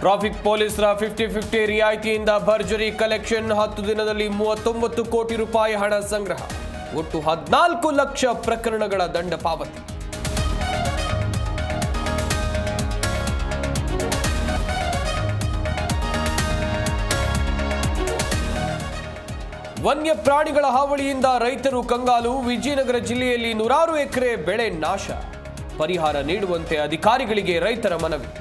Traffic ಪೊಲೀಸರ 50-50 ರಿಯಾಯಿತಿಯಿಂದ ಭರ್ಜರಿ collection. 10 ದಿನದಲ್ಲಿ 39 ಕೋಟಿ ರೂಪಾಯಿ ಹಣ ಸಂಗ್ರಹ. ಒಟ್ಟು 14 ಲಕ್ಷ ಪ್ರಕರಣಗಳ ದಂಡ ಪಾವತಿ. ವನ್ಯ ಪ್ರಾಣಿಗಳ ಹಾವಳಿಯಿಂದ ರೈತರು ಕಂಗಾಲು. ವಿಜಯನಗರ ಜಿಲ್ಲೆಯಲ್ಲಿ ನೂರಾರು ಎಕರೆ ಬೆಳೆ ನಾಶ. ಪರಿಹಾರ ನೀಡುವಂತೆ ಅಧಿಕಾರಿಗಳಿಗೆ ರೈತರ ಮನವಿ.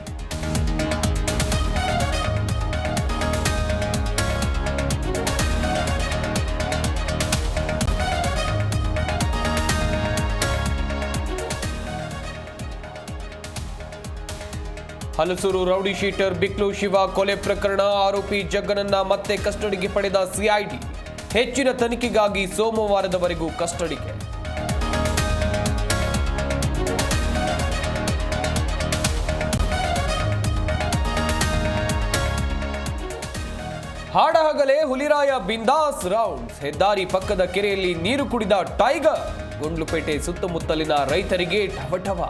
ಹಲಸೂರು ರೌಡಿ ಶೀಟರ್ ಬಿಕ್ಲು ಶಿವ ಕೊಲೆ ಪ್ರಕರಣ. ಆರೋಪಿ ಜಗ್ಗನನ್ನ ಮತ್ತೆ ಕಸ್ಟಡಿಗೆ ಪಡೆದ ಸಿಐಡಿ. ಹೆಚ್ಚಿನ ತನಿಖೆಗಾಗಿ ಸೋಮವಾರದವರೆಗೂ ಕಸ್ಟಡಿಗೆ. ಹಾಡಹಗಲೇ ಹುಲಿರಾಯ ಬಿಂದಾಸ್ ರೌಂಡ್ಸ್. ಹೆದ್ದಾರಿ ಪಕ್ಕದ ಕೆರೆಯಲ್ಲಿ ನೀರು ಕುಡಿದ ಟೈಗರ್. ಗುಂಡ್ಲುಪೇಟೆ ಸುತ್ತಮುತ್ತಲಿನ ರೈತರಿಗೆ ಢವಢವ.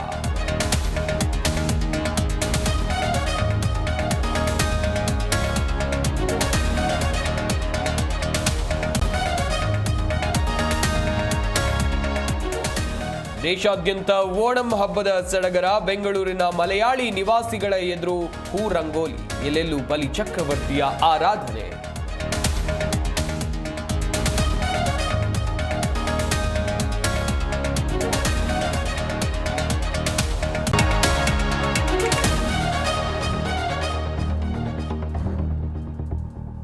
ದೇಶಾದ್ಯಂತ ಓಣಂ ಹಬ್ಬದ ಸಡಗರ. ಬೆಂಗಳೂರಿನ ಮಲಯಾಳಿ ನಿವಾಸಿಗಳ ಎದುರು ಹೂ ರಂಗೋಲಿ. ಎಲ್ಲೆಲ್ಲೂ ಬಲಿ ಚಕ್ರವರ್ತಿಯ ಆರಾಧನೆ.